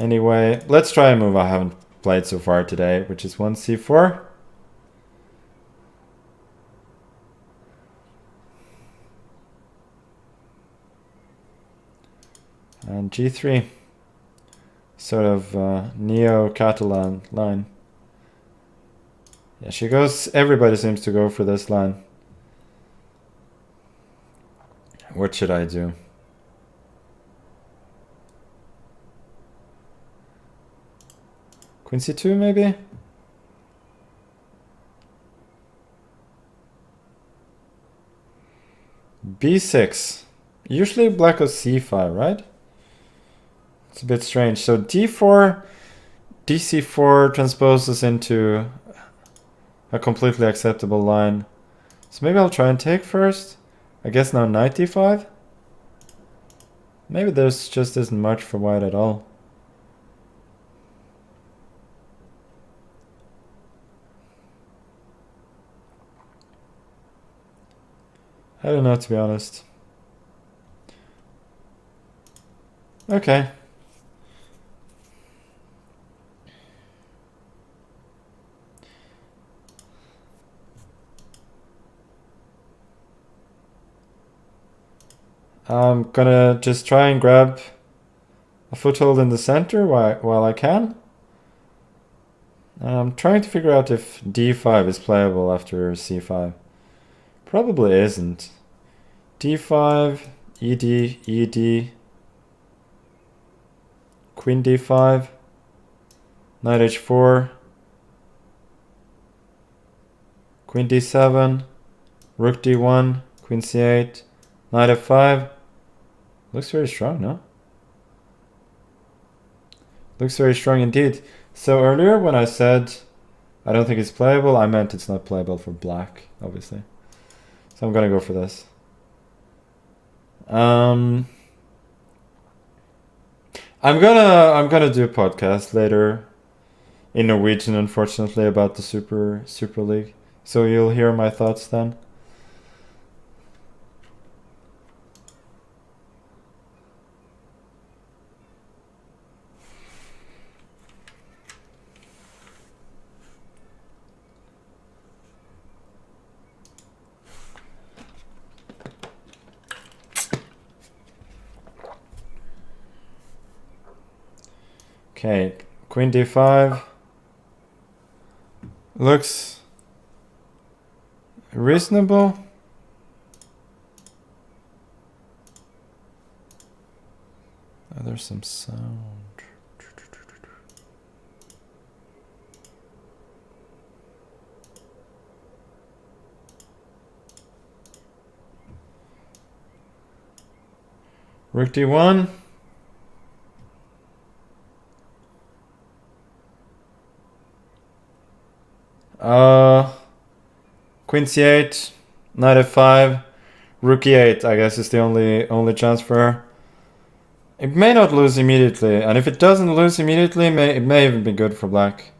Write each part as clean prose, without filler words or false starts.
Anyway, let's try a move I haven't played so far today, which is 1c4. And g3. Sort of neo-Catalan line. Yeah, she goes, everybody seems to go for this line. What should I do? Queen c2 maybe? b6. Usually black goes c5, right? It's a bit strange. So d4, dc4 transposes into a completely acceptable line. So maybe I'll try and take first. I guess now knight d5. Maybe there's just isn't much for white at all. I don't know, to be honest. Okay. I'm gonna just try and grab a foothold in the center while I can. I'm trying to figure out if d5 is playable after c5. Probably isn't. d5, ed, ed, queen d5, knight h4, queen d7, rook d1, queen c8, knight f5. Looks very strong, no? Looks very strong indeed. So earlier when I said I don't think it's playable, I meant it's not playable for black, obviously. So I'm gonna go for this. I'm gonna do a podcast later in Norwegian, unfortunately, about the Super League. So you'll hear my thoughts then. Okay, queen d5 looks reasonable. Oh, there's some sound. Rook d1. Queen c8, knight f5, rook e8, I guess is the only chance for her. It may not lose immediately, and if it doesn't lose immediately, it may even be good for black.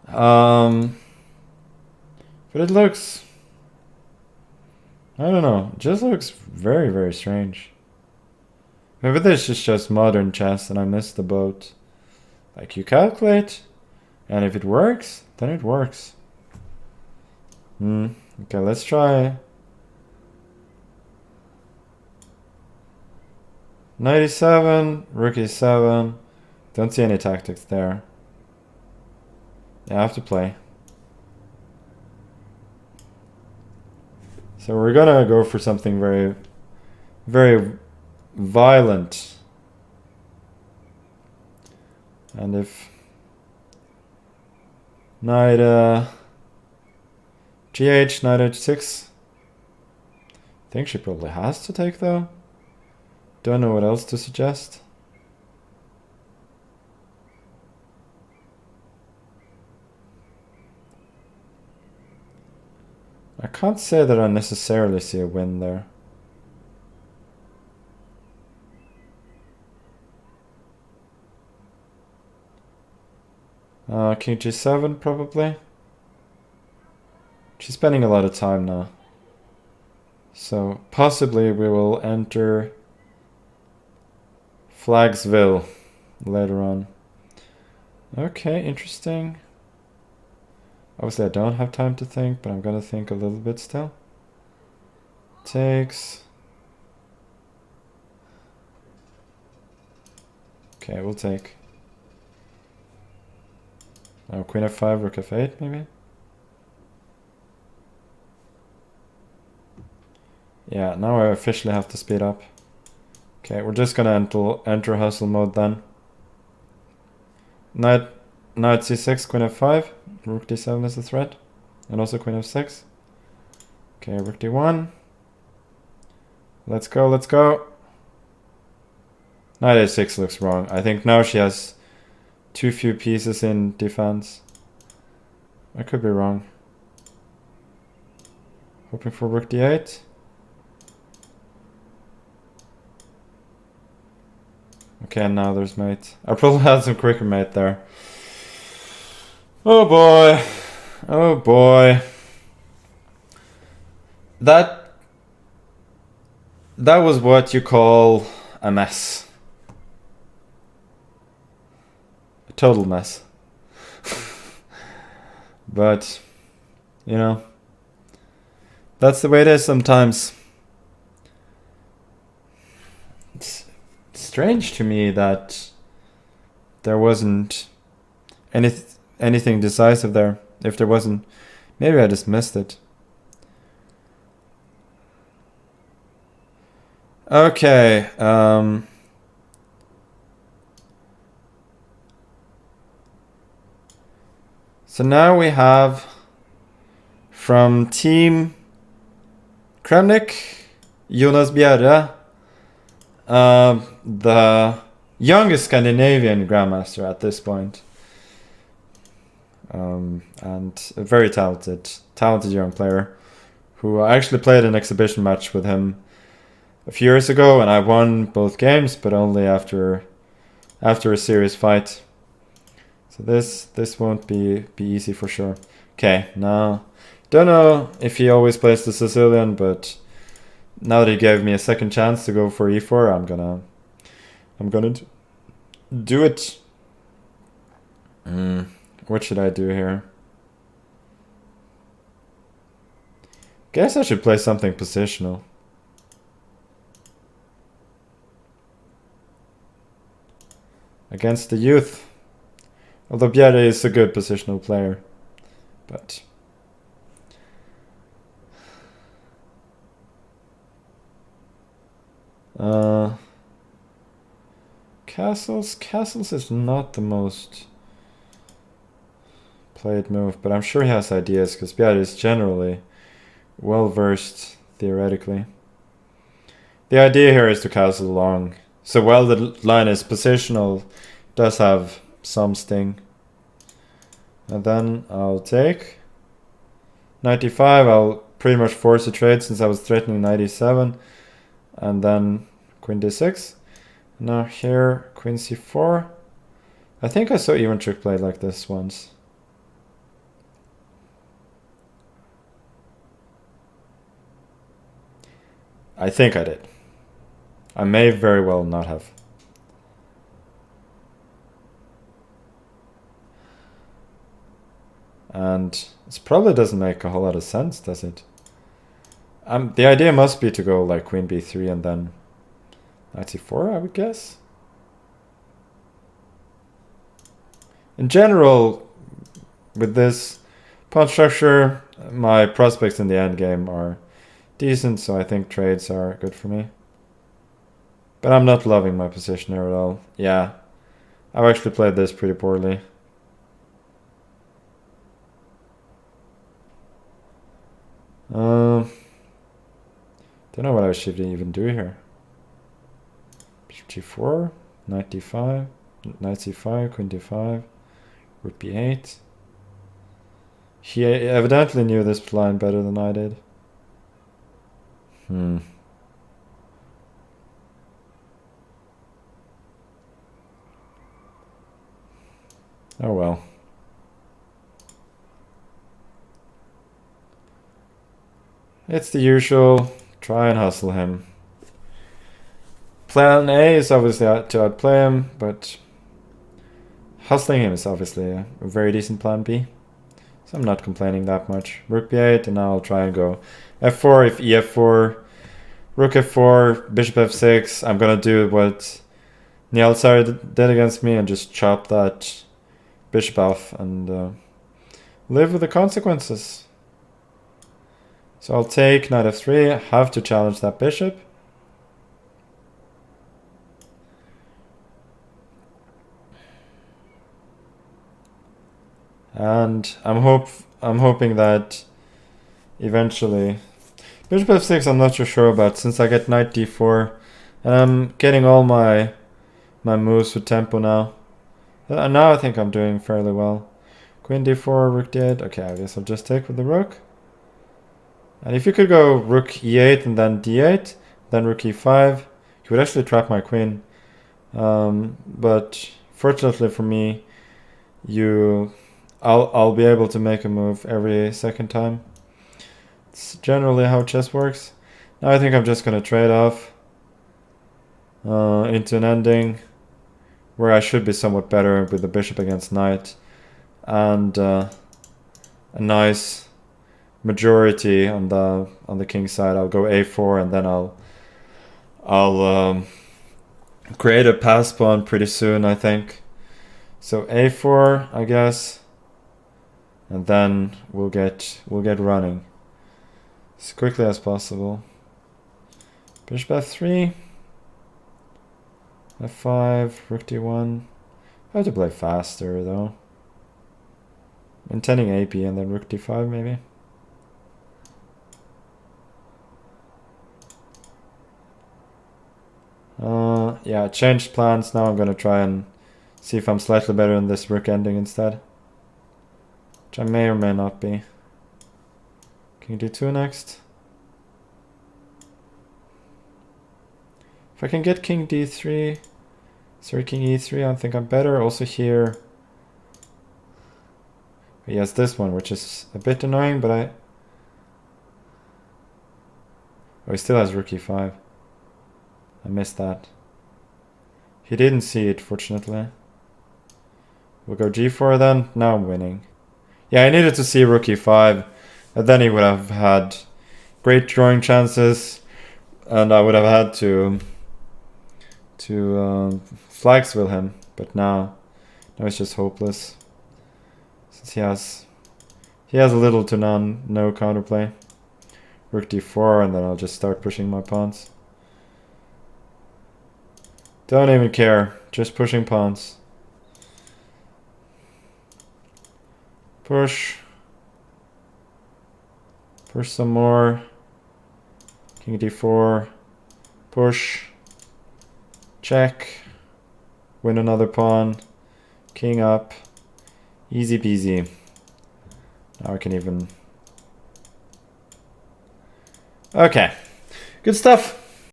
But it looks, I don't know, it just looks very, very strange. Maybe this is just modern chess and I missed the boat. Like, you calculate, and if it works, then it works. Okay, let's try. Knight e7, rook e7. Don't see any tactics there. Yeah, I have to play. So we're gonna go for something very, very violent. And if knight gh, knight h6. I think she probably has to take though. Don't know what else to suggest. I can't say that I necessarily see a win there. King g7 probably. She's spending a lot of time now. So possibly we will enter Flagsville. later on. Okay, interesting. Obviously I don't have time to think, but I'm gonna think a little bit still. Takes. Okay, we'll take. Oh, queen f5, rook f8 maybe? Yeah, now I officially have to speed up. Okay, we're just gonna enter hustle mode then. Knight c6, queen f5, rook d7 is a threat, and also queen f6. Okay, rook d1. Let's go, let's go. Knight a6 looks wrong. I think now she has too few pieces in defense. I could be wrong. Hoping for rook d8. Okay, now there's mate. I probably had some quicker mate there. Oh boy. Oh boy. That was what you call a mess. A total mess. But, you know, that's the way it is sometimes. It's strange to me that there wasn't anything decisive there. If there wasn't, maybe I just missed it. Okay. So now we have from Team Kremnik, Jonas Bjerre, the youngest Scandinavian Grandmaster at this point. And a very talented young player who I actually played an exhibition match with him a few years ago, and I won both games, but only after a serious fight. So this won't be easy for sure. Okay, now don't know if he always plays the Sicilian, but now that he gave me a second chance to go for e4, I'm gonna do it. What should I do here? Guess I should play something positional. Against the youth. Although Bjerre is a good positional player. But Castles is not the most played move, but I'm sure he has ideas because Bjerre is generally well versed theoretically. The idea here is to castle long. So while the line is positional, it does have some sting. And then I'll take knight e5. I'll pretty much force a trade since I was threatening knight e7. And then queen d6. Now here, queen c4. I think I saw even trick played like this once. I think I did. I may very well not have. And it probably doesn't make a whole lot of sense, does it? The idea must be to go like queen b3 and then knight c4, I would guess. In general, with this pawn structure, my prospects in the endgame are decent, so I think trades are good for me. But I'm not loving my position here at all. Yeah, I've actually played this pretty poorly. Don't know what I should even do here. Bishop g4, knight d5, knight c5, queen d5, rook b8. He evidently knew this line better than I did. Oh well. It's the usual. Try and hustle him. Plan A is obviously to outplay him, but hustling him is obviously a very decent plan B. So I'm not complaining that much. Rook b8, and now I'll try and go f4 if ef4, rook f4, bishop f6. I'm gonna do what Nieltsar did against me and just chop that bishop off and live with the consequences. So I'll take knight f3, I have to challenge that bishop. And I'm hoping that eventually bishop f6 I'm not so sure about, since I get knight d4 and I'm getting all my moves with tempo now. And now I think I'm doing fairly well. Queen d4, rook d8. Okay, I guess I'll just take with the rook. And if you could go rook e8 and then d8, then rook e5, you would actually trap my queen. But fortunately for me, I'll be able to make a move every second time. It's generally how chess works. Now I think I'm just gonna trade off into an ending where I should be somewhat better with the bishop against knight and a nice majority on the king side. I'll go a4 and then I'll create a pass pawn pretty soon, I think. So a4, I guess, and then we'll get running as quickly as possible. Bishop f3, f5, rook d1. I have to play faster though. Intending AP and then rook d5 maybe. Yeah, I changed plans. Now I'm gonna try and see if I'm slightly better in this rook ending instead, which I may or may not be. King d2 next. If I can get king d3, sorry, king e3, I think I'm better. Also here, he has this one, which is a bit annoying, but oh, he still has rook e5. I missed that. He didn't see it, fortunately. We'll go g4 then. Now I'm winning. Yeah, I needed to see rook e5, and then he would have had great drawing chances, and I would have had to flag spill him. But now it's just hopeless, since he has a little to no counterplay. Rook d4, and then I'll just start pushing my pawns. Don't even care, just pushing pawns. Push some more. King d4, push, check, win another pawn, king up, easy peasy. Now I can even... Okay, good stuff.